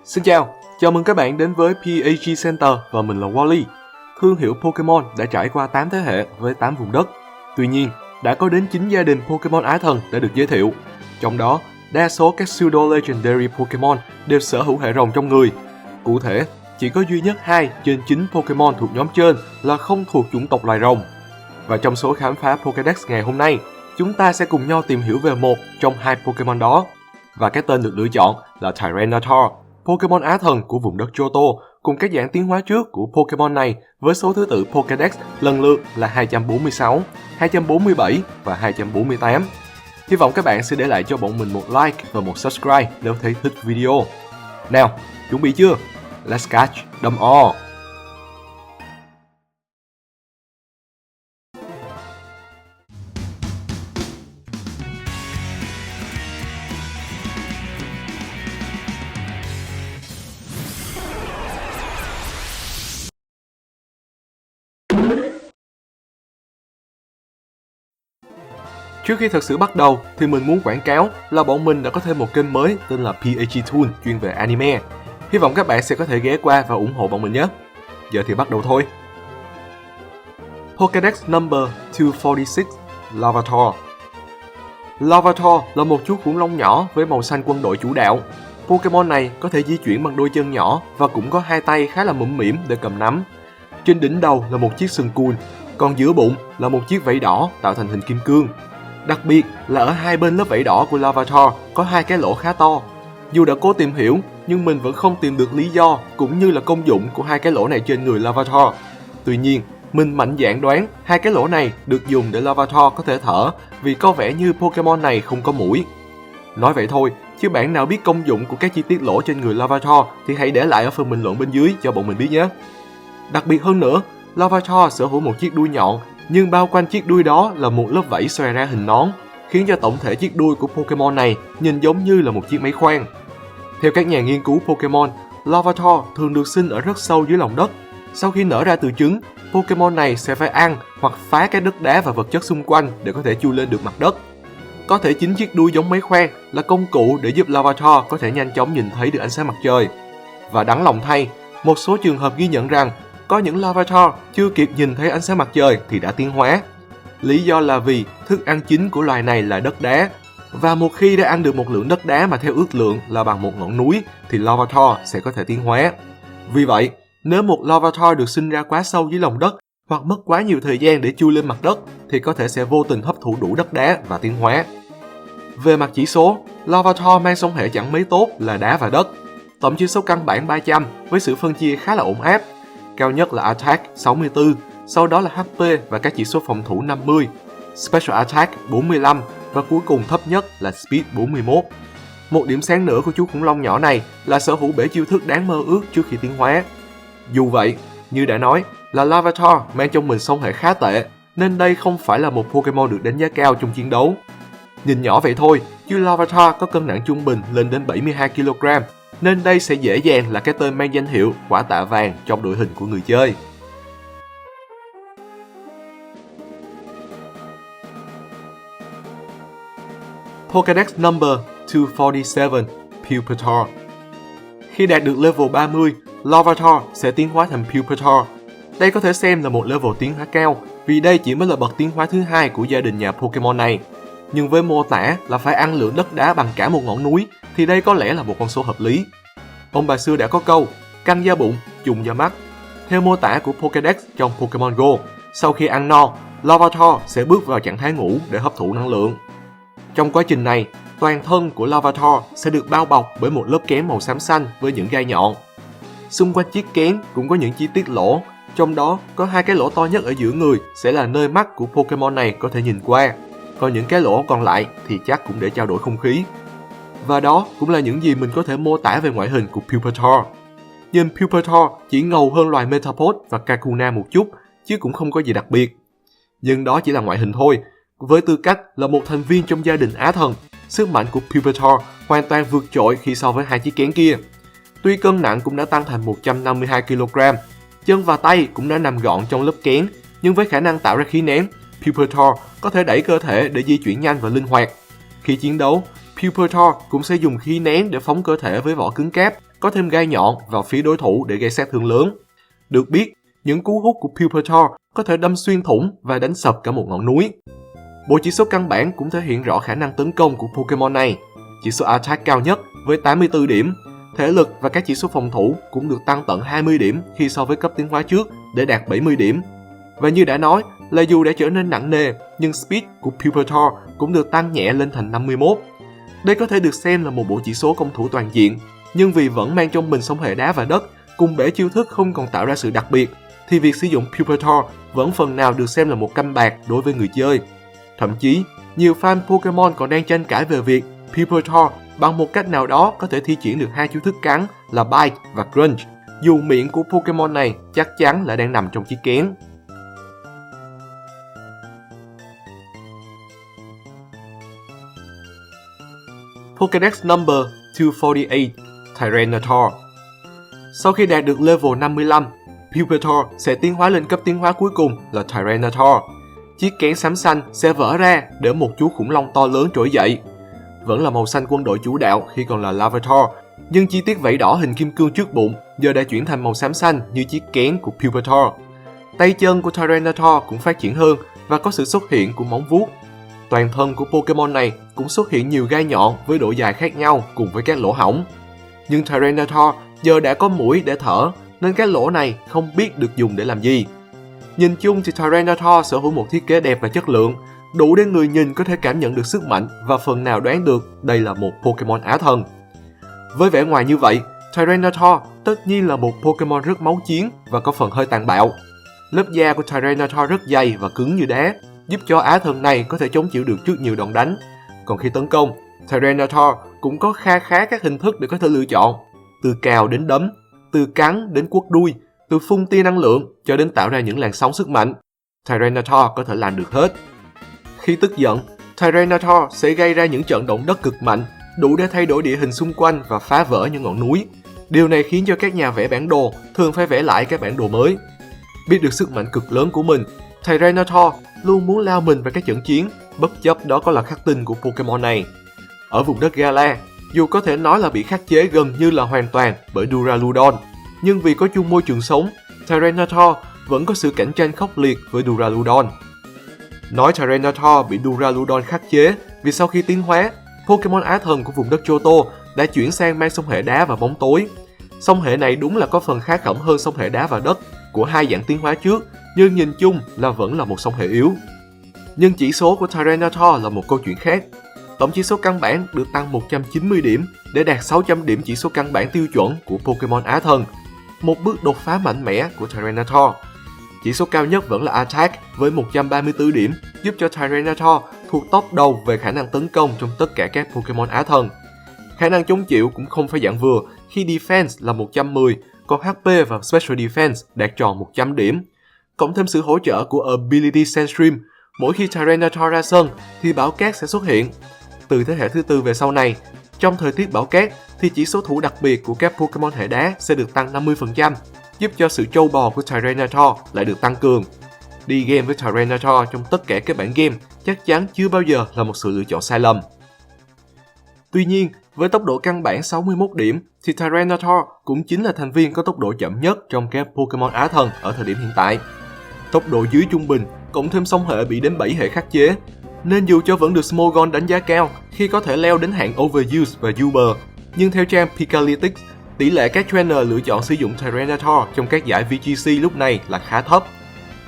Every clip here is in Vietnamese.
Xin chào, chào mừng các bạn đến với PAG Center và mình là Wally. Thương hiệu Pokemon đã trải qua 8 thế hệ với 8 vùng đất. Tuy nhiên, đã có đến 9 gia đình Pokemon Á Thần đã được giới thiệu. Trong đó, đa số các Pseudo-Legendary Pokemon đều sở hữu hệ rồng trong người. Cụ thể, chỉ có duy nhất 2 trên 9 Pokemon thuộc nhóm trên là không thuộc chủng tộc loài rồng. Và trong số khám phá Pokédex ngày hôm nay, chúng ta sẽ cùng nhau tìm hiểu về một trong 2 Pokemon đó. Và cái tên được lựa chọn là Tyranitar, Pokemon Á Thần của vùng đất Johto, cùng các dạng tiến hóa trước của Pokemon này với số thứ tự Pokédex lần lượt là 246, 247 và 248. Hy vọng các bạn sẽ để lại cho bọn mình một like và một subscribe nếu thấy thích video. Nào, chuẩn bị chưa? Let's catch them all! Trước khi thật sự bắt đầu thì mình muốn quảng cáo là bọn mình đã có thêm một kênh mới tên là PAG Toon chuyên về anime. Hy vọng các bạn sẽ có thể ghé qua và ủng hộ bọn mình nhé. Giờ thì bắt đầu thôi. Pokédex number 246, Larvitar. Larvitar là một chú khủng long nhỏ với màu xanh quân đội chủ đạo. Pokemon này có thể di chuyển bằng đôi chân nhỏ và cũng có hai tay khá là mũm mĩm để cầm nắm. Trên đỉnh đầu là một chiếc sừng cùn, còn giữa bụng là một chiếc vảy đỏ tạo thành hình kim cương. Đặc biệt là ở hai bên lớp vảy đỏ của Larvitar có hai cái lỗ khá to. Dù đã cố tìm hiểu, nhưng mình vẫn không tìm được lý do cũng như là công dụng của hai cái lỗ này trên người Larvitar. Tuy nhiên, mình mạnh dạn đoán hai cái lỗ này được dùng để Larvitar có thể thở vì có vẻ như Pokemon này không có mũi. Nói vậy thôi, chứ bạn nào biết công dụng của các chi tiết lỗ trên người Larvitar thì hãy để lại ở phần bình luận bên dưới cho bọn mình biết nhé. Đặc biệt hơn nữa, Larvitar sở hữu một chiếc đuôi nhọn, nhưng bao quanh chiếc đuôi đó là một lớp vảy xòe ra hình nón, khiến cho tổng thể chiếc đuôi của Pokemon này nhìn giống như là một chiếc máy khoan. Theo các nhà nghiên cứu Pokemon, Larvitar thường được sinh ở rất sâu dưới lòng đất. Sau khi nở ra từ trứng, Pokemon này sẽ phải ăn hoặc phá các đất đá và vật chất xung quanh để có thể chui lên được mặt đất. Có thể chính chiếc đuôi giống máy khoan là công cụ để giúp Larvitar có thể nhanh chóng nhìn thấy được ánh sáng mặt trời. Và đáng lòng thay, một số trường hợp ghi nhận rằng có những Larvitar chưa kịp nhìn thấy ánh sáng mặt trời thì đã tiến hóa. Lý do là vì thức ăn chính của loài này là đất đá, và một khi đã ăn được một lượng đất đá mà theo ước lượng là bằng một ngọn núi thì Larvitar sẽ có thể tiến hóa. Vì vậy, nếu một Larvitar được sinh ra quá sâu dưới lòng đất hoặc mất quá nhiều thời gian để chui lên mặt đất thì có thể sẽ vô tình hấp thụ đủ đất đá và tiến hóa. Về mặt chỉ số, Larvitar mang song hệ chẳng mấy tốt là đá và đất. Tổng chỉ số căn bản 300 với sự phân chia khá là ổn áp. Cao nhất là Attack 64, sau đó là HP và các chỉ số phòng thủ 50, Special Attack 45 và cuối cùng thấp nhất là Speed 41. Một điểm sáng nữa của chú khủng long nhỏ này là sở hữu bể chiêu thức đáng mơ ước trước khi tiến hóa. Dù vậy, như đã nói là Larvitar mang trong mình song hệ khá tệ, nên đây không phải là một Pokemon được đánh giá cao trong chiến đấu. Nhìn nhỏ vậy thôi, chứ Larvitar có cân nặng trung bình lên đến 72kg, nên đây sẽ dễ dàng là cái tên mang danh hiệu quả tạ vàng trong đội hình của người chơi. Pokédex number 247, Pupitar. Khi đạt được level 30, Larvitar sẽ tiến hóa thành Pupitar. Đây có thể xem là một level tiến hóa cao, vì đây chỉ mới là bậc tiến hóa thứ hai của gia đình nhà Pokemon này. Nhưng với mô tả là phải ăn lượng đất đá bằng cả một ngọn núi, thì đây có lẽ là một con số hợp lý. Ông bà xưa đã có câu, căng da bụng, trùng da mắt. Theo mô tả của Pokédex trong Pokemon Go, sau khi ăn no, Larvitar sẽ bước vào trạng thái ngủ để hấp thụ năng lượng. Trong quá trình này, toàn thân của Larvitar sẽ được bao bọc bởi một lớp kén màu xám xanh với những gai nhọn. Xung quanh chiếc kén cũng có những chi tiết lỗ, trong đó có hai cái lỗ to nhất ở giữa người sẽ là nơi mắt của Pokemon này có thể nhìn qua, còn những cái lỗ còn lại thì chắc cũng để trao đổi không khí. Và đó cũng là những gì mình có thể mô tả về ngoại hình của Pupitar. Nhưng Pupitar chỉ ngầu hơn loài Metapod và Kakuna một chút, chứ cũng không có gì đặc biệt. Nhưng đó chỉ là ngoại hình thôi. Với tư cách là một thành viên trong gia đình Á Thần, sức mạnh của Pupitar hoàn toàn vượt trội khi so với hai chiếc kén kia. Tuy cân nặng cũng đã tăng thành 152kg, chân và tay cũng đã nằm gọn trong lớp kén, nhưng với khả năng tạo ra khí nén, Pupitar có thể đẩy cơ thể để di chuyển nhanh và linh hoạt. Khi chiến đấu, Pupitor cũng sẽ dùng khí nén để phóng cơ thể với vỏ cứng cáp, có thêm gai nhọn vào phía đối thủ để gây sát thương lớn. Được biết, những cú hút của Pupitor có thể đâm xuyên thủng và đánh sập cả một ngọn núi. Bộ chỉ số căn bản cũng thể hiện rõ khả năng tấn công của Pokemon này. Chỉ số Attack cao nhất với 84 điểm, thể lực và các chỉ số phòng thủ cũng được tăng tận 20 điểm khi so với cấp tiến hóa trước để đạt 70 điểm. Và như đã nói là dù đã trở nên nặng nề, nhưng Speed của Pupitor cũng được tăng nhẹ lên thành 51. Đây có thể được xem là một bộ chỉ số công thủ toàn diện, nhưng vì vẫn mang trong mình song hệ đá và đất, cùng bể chiêu thức không còn tạo ra sự đặc biệt, thì việc sử dụng Pupitor vẫn phần nào được xem là một canh bạc đối với người chơi. Thậm chí, nhiều fan Pokemon còn đang tranh cãi về việc Pupitor bằng một cách nào đó có thể thi triển được hai chiêu thức cắn là Bite và Crunch, dù miệng của Pokemon này chắc chắn là đang nằm trong chiếc kén. Pokédex number 248 Tyranitar. Sau khi đạt được level 55, Pupitor sẽ tiến hóa lên cấp tiến hóa cuối cùng là Tyranitar. Chiếc kén xám xanh sẽ vỡ ra để một chú khủng long to lớn trỗi dậy. Vẫn là màu xanh quân đội chủ đạo khi còn là Larvitar, nhưng chi tiết vảy đỏ hình kim cương trước bụng giờ đã chuyển thành màu xám xanh như chiếc kén của Pupitor. Tay chân của Tyranitar cũng phát triển hơn và có sự xuất hiện của móng vuốt. Toàn thân của Pokemon này cũng xuất hiện nhiều gai nhọn với độ dài khác nhau cùng với các lỗ hổng. Nhưng Tyranitar giờ đã có mũi để thở nên các lỗ này không biết được dùng để làm gì. Nhìn chung thì Tyranitar sở hữu một thiết kế đẹp và chất lượng, đủ để người nhìn có thể cảm nhận được sức mạnh và phần nào đoán được đây là một Pokemon Á thần. Với vẻ ngoài như vậy, Tyranitar tất nhiên là một Pokemon rất máu chiến và có phần hơi tàn bạo. Lớp da của Tyranitar rất dày và cứng như đá, giúp cho Á thần này có thể chống chịu được trước nhiều đòn đánh. Còn khi tấn công, Tyranitar cũng có kha khá các hình thức để có thể lựa chọn, từ cào đến đấm, từ cắn đến quất đuôi, từ phun tia năng lượng cho đến tạo ra những làn sóng sức mạnh. Tyranitar có thể làm được hết. Khi tức giận, Tyranitar sẽ gây ra những trận động đất cực mạnh, đủ để thay đổi địa hình xung quanh và phá vỡ những ngọn núi. Điều này khiến cho các nhà vẽ bản đồ thường phải vẽ lại các bản đồ mới. Biết được sức mạnh cực lớn của mình, Tyranitar luôn muốn lao mình vào các trận chiến, bất chấp đó có là khắc tinh của Pokemon này. Ở vùng đất Galar, dù có thể nói là bị khắc chế gần như là hoàn toàn bởi Duraludon, nhưng vì có chung môi trường sống, Tyranitar vẫn có sự cạnh tranh khốc liệt với Duraludon. Nói Tyranitar bị Duraludon khắc chế vì sau khi tiến hóa, Pokemon Á thần của vùng đất Johto đã chuyển sang mang song hệ đá và bóng tối. Song hệ này đúng là có phần khá khẩm hơn song hệ đá và đất của hai dạng tiến hóa trước, nhưng nhìn chung là vẫn là một song hệ yếu. Nhưng chỉ số của Tyranitar là một câu chuyện khác. Tổng chỉ số căn bản được tăng 190 điểm để đạt 600 điểm chỉ số căn bản tiêu chuẩn của Pokemon Á thần, một bước đột phá mạnh mẽ của Tyranitar. Chỉ số cao nhất vẫn là Attack với 134 điểm, giúp cho Tyranitar thuộc top đầu về khả năng tấn công trong tất cả các Pokemon Á thần. Khả năng chống chịu cũng không phải dạng vừa khi Defense là 110, còn HP và Special Defense đạt tròn 100 điểm. Cộng thêm sự hỗ trợ của Ability Sandstream, mỗi khi Tyranitar ra sân thì bão cát sẽ xuất hiện. Từ thế hệ thứ tư về sau này, trong thời tiết bão cát thì chỉ số thủ đặc biệt của các Pokemon hệ đá sẽ được tăng 50%, giúp cho sự trâu bò của Tyranitar lại được tăng cường. Đi game với Tyranitar trong tất cả các bản game chắc chắn chưa bao giờ là một sự lựa chọn sai lầm. Tuy nhiên, với tốc độ căn bản 61 điểm thì Tyranitar cũng chính là thành viên có tốc độ chậm nhất trong các Pokemon Á thần ở thời điểm hiện tại. Tốc độ dưới trung bình, cộng thêm song hệ bị đến 7 hệ khắc chế, nên dù cho vẫn được Smogon đánh giá cao khi có thể leo đến hạng Overuse và Uber, nhưng theo trang Pikalytics, tỷ lệ các trainer lựa chọn sử dụng Tyranitar trong các giải VGC lúc này là khá thấp.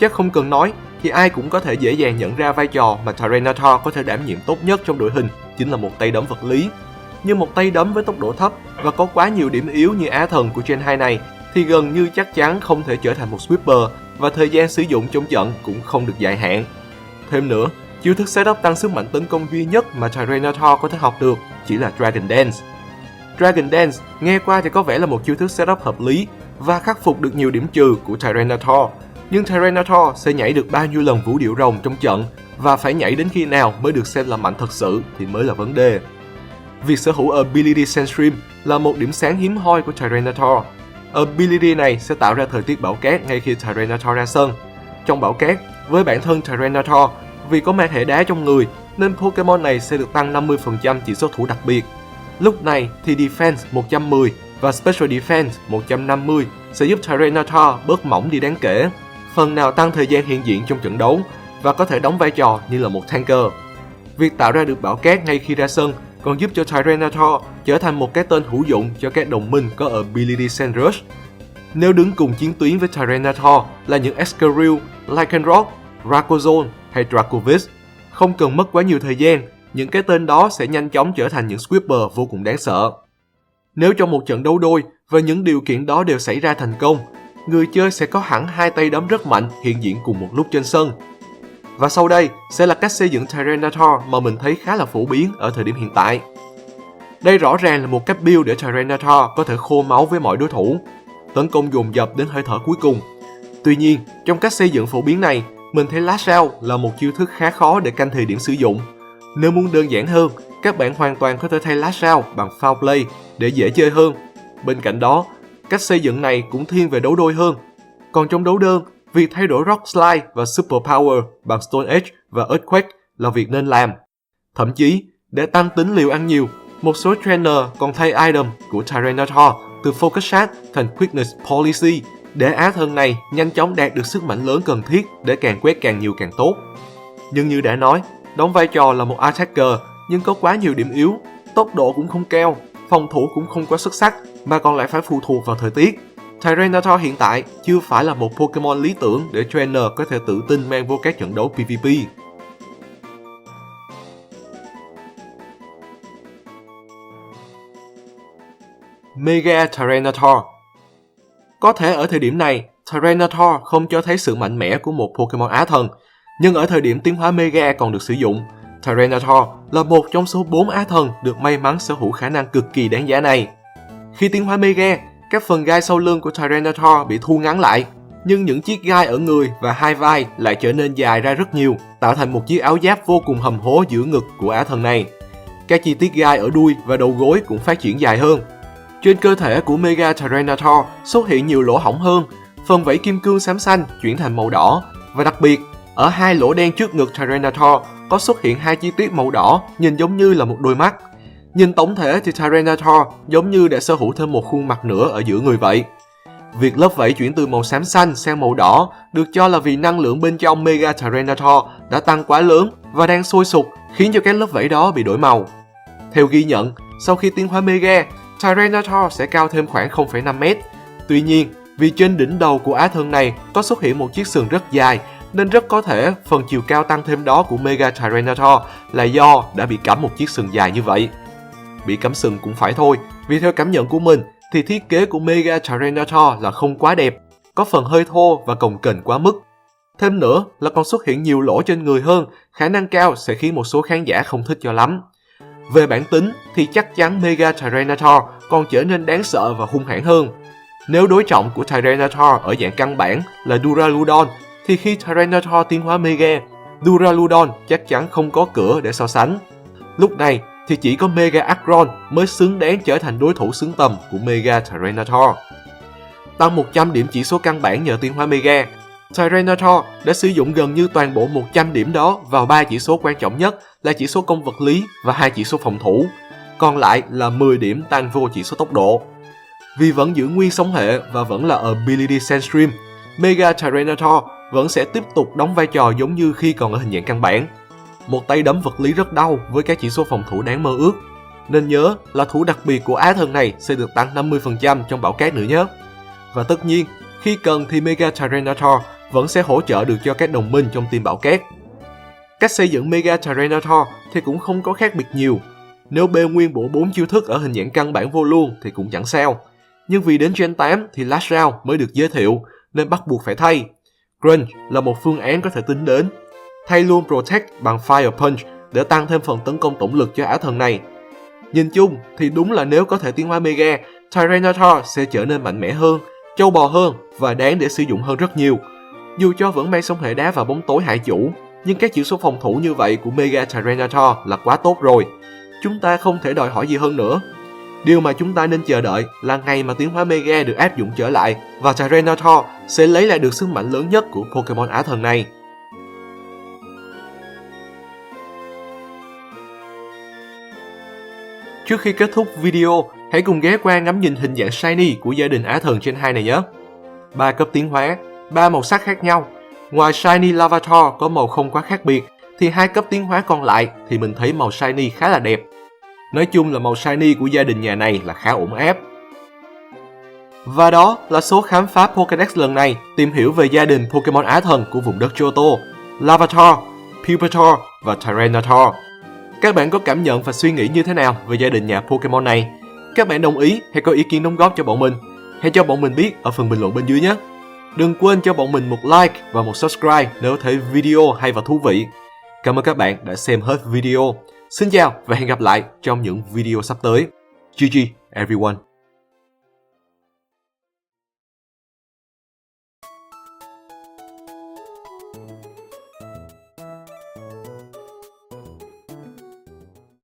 Chắc không cần nói thì ai cũng có thể dễ dàng nhận ra vai trò mà Tyranitar có thể đảm nhiệm tốt nhất trong đội hình chính là một tay đấm vật lý. Nhưng một tay đấm với tốc độ thấp và có quá nhiều điểm yếu như Á thần của Gen 2 này thì gần như chắc chắn không thể trở thành một sweeper và thời gian sử dụng trong trận cũng không được dài hạn. Thêm nữa, chiêu thức setup tăng sức mạnh tấn công duy nhất mà Tyranitar có thể học được chỉ là Dragon Dance. Dragon Dance nghe qua thì có vẻ là một chiêu thức setup hợp lý và khắc phục được nhiều điểm trừ của Tyranitar. Nhưng Tyranitar sẽ nhảy được bao nhiêu lần vũ điệu rồng trong trận và phải nhảy đến khi nào mới được xem là mạnh thật sự thì mới là vấn đề. Việc sở hữu Ability Sandstream là một điểm sáng hiếm hoi của Tyranitar. Ability này sẽ tạo ra thời tiết bão cát ngay khi Tyranitar ra sân. Trong bão cát, với bản thân Tyranitar Vì có mang hệ đá trong người, nên Pokemon này sẽ được tăng 50% chỉ số thủ đặc biệt. Lúc này thì Defense 110 và Special Defense 150 sẽ giúp Tyranitar bớt mỏng đi đáng kể, phần nào tăng thời gian hiện diện trong trận đấu và có thể đóng vai trò như là một tanker. Việc tạo ra được bão cát ngay khi ra sân còn giúp cho Tyranitar trở thành một cái tên hữu dụng cho các đồng minh có Ability Sand Rush. Nếu đứng cùng chiến tuyến với Tyranitar là những Excadrill, Lycanroc, Rhapsody hay Dracovish, không cần mất quá nhiều thời gian, những cái tên đó sẽ nhanh chóng trở thành những Sweeper vô cùng đáng sợ. Nếu trong một trận đấu đôi và những điều kiện đó đều xảy ra thành công, người chơi sẽ có hẳn 2 tay đấm rất mạnh hiện diện cùng một lúc trên sân. Và sau đây sẽ là cách xây dựng Tyranitar mà mình thấy khá là phổ biến ở thời điểm hiện tại. Đây rõ ràng là một cách build để Tyranitar có thể khô máu với mọi đối thủ, tấn công dồn dập đến hơi thở cuối cùng. Tuy nhiên, trong cách xây dựng phổ biến này, mình thấy Lash Out là một chiêu thức khá khó để canh thời điểm sử dụng. Nếu muốn đơn giản hơn, các bạn hoàn toàn có thể thay Lash Out bằng Foul Play để dễ chơi hơn. Bên cạnh đó, cách xây dựng này cũng thiên về đấu đôi hơn. Còn trong đấu đơn, việc thay đổi Rock Slide và Super Power bằng Stone Edge và Earthquake là việc nên làm. Thậm chí, để tăng tính liều ăn nhiều, một số trainer còn thay item của Tyranitar từ Focus Shot thành Quickness Policy để á thân này nhanh chóng đạt được sức mạnh lớn cần thiết để càng quét càng nhiều càng tốt. Nhưng như đã nói, đóng vai trò là một attacker nhưng có quá nhiều điểm yếu, tốc độ cũng không cao, phòng thủ cũng không quá xuất sắc mà còn lại phải phụ thuộc vào thời tiết. Tyranitar hiện tại chưa phải là một Pokemon lý tưởng để trainer có thể tự tin mang vô các trận đấu PvP. Mega Tyranitar. Có thể ở thời điểm này, Tyranitar không cho thấy sự mạnh mẽ của một Pokemon Á thần, nhưng ở thời điểm tiến hóa Mega còn được sử dụng, Tyranitar là một trong số 4 Á thần được may mắn sở hữu khả năng cực kỳ đáng giá này. Khi tiến hóa Mega, các phần gai sau lưng của Tyranitar bị thu ngắn lại, nhưng những chiếc gai ở người và hai vai lại trở nên dài ra rất nhiều, tạo thành một chiếc áo giáp vô cùng hầm hố giữa ngực của Á thần này. Các chi tiết gai ở đuôi và đầu gối cũng phát triển dài hơn. Trên cơ thể của Mega Tyranitar xuất hiện nhiều lỗ hổng hơn, phần vảy kim cương xám xanh chuyển thành màu đỏ, và đặc biệt, ở hai lỗ đen trước ngực Tyranitar có xuất hiện hai chi tiết màu đỏ nhìn giống như là một đôi mắt. Nhìn tổng thể thì Tyranitar giống như đã sở hữu thêm một khuôn mặt nữa ở giữa người vậy. Việc lớp vảy chuyển từ màu xám xanh sang màu đỏ được cho là vì năng lượng bên trong Mega Tyranitar đã tăng quá lớn và đang sôi sục, khiến cho các lớp vảy đó bị đổi màu. Theo ghi nhận, sau khi tiến hóa Mega, Tyranitar sẽ cao thêm khoảng 0,5m. Tuy nhiên, vì trên đỉnh đầu của á thân này có xuất hiện một chiếc sừng rất dài, nên rất có thể phần chiều cao tăng thêm đó của Mega Tyranitar là do đã bị cắm một chiếc sừng dài như vậy. Bị cắm sừng cũng phải thôi, vì theo cảm nhận của mình thì thiết kế của Mega Tyranitar là không quá đẹp, có phần hơi thô và cồng kềnh quá mức. Thêm nữa là còn xuất hiện nhiều lỗ trên người hơn, khả năng cao sẽ khiến một số khán giả không thích cho lắm. Về bản tính thì chắc chắn Mega Tyranitar còn trở nên đáng sợ và hung hãn hơn. Nếu đối trọng của Tyranitar ở dạng căn bản là Duraludon, thì khi Tyranitar tiến hóa Mega, Duraludon chắc chắn không có cửa để so sánh. Lúc này thì chỉ có Mega Aggron mới xứng đáng trở thành đối thủ xứng tầm của Mega Tyranitar. Tăng 100 điểm chỉ số căn bản nhờ tiến hóa Mega, Tyranitar đã sử dụng gần như toàn bộ 100 điểm đó vào 3 chỉ số quan trọng nhất là chỉ số công vật lý và 2 chỉ số phòng thủ, còn lại là 10 điểm tăng vô chỉ số tốc độ. Vì vẫn giữ nguyên sóng hệ và vẫn là Ability Sandstream, Mega Tyranitar vẫn sẽ tiếp tục đóng vai trò giống như khi còn ở hình dạng căn bản. Một tay đấm vật lý rất đau với các chỉ số phòng thủ đáng mơ ước. Nên nhớ là thủ đặc biệt của á thần này sẽ được tăng 50% trong bão cát nữa nhé. Và tất nhiên, khi cần thì Mega Tyranitar vẫn sẽ hỗ trợ được cho các đồng minh trong team bão cát. Cách xây dựng Mega Tyranitar thì cũng không có khác biệt nhiều. Nếu bê nguyên bộ 4 chiêu thức ở hình dạng căn bản vô luôn thì cũng chẳng sao. Nhưng vì đến Gen 8 thì Lash Out mới được giới thiệu nên bắt buộc phải thay. Grunge là một phương án có thể tính đến. Thay luôn Protect bằng Fire Punch để tăng thêm phần tấn công tổng lực cho á thần này. Nhìn chung thì đúng là nếu có thể tiến hóa Mega, Tyranitar sẽ trở nên mạnh mẽ hơn, trâu bò hơn và đáng để sử dụng hơn rất nhiều. Dù cho vẫn mang sóng hệ đá và bóng tối hại chủ, nhưng các chỉ số phòng thủ như vậy của Mega Tyranitar là quá tốt rồi. Chúng ta không thể đòi hỏi gì hơn nữa. Điều mà chúng ta nên chờ đợi là ngày mà tiến hóa Mega được áp dụng trở lại và Tyranitar sẽ lấy lại được sức mạnh lớn nhất của Pokemon Á thần này. Trước khi kết thúc video, hãy cùng ghé qua ngắm nhìn hình dạng shiny của gia đình Á Thần trên 2 này nhé. 3 cấp tiến hóa, 3 màu sắc khác nhau. Ngoài shiny Larvitar có màu không quá khác biệt, thì 2 cấp tiến hóa còn lại thì mình thấy màu shiny khá là đẹp. Nói chung là màu shiny của gia đình nhà này là khá ổn áp. Và đó là số khám phá Pokédex lần này, tìm hiểu về gia đình Pokemon Á Thần của vùng đất Johto, Larvitar, Pupitar và Tyranitar. Các bạn có cảm nhận và suy nghĩ như thế nào về gia đình nhà Pokemon này? Các bạn đồng ý hay có ý kiến đóng góp cho bọn mình? Hãy cho bọn mình biết ở phần bình luận bên dưới nhé! Đừng quên cho bọn mình một like và một subscribe nếu thấy video hay và thú vị. Cảm ơn các bạn đã xem hết video. Xin chào và hẹn gặp lại trong những video sắp tới. GG everyone!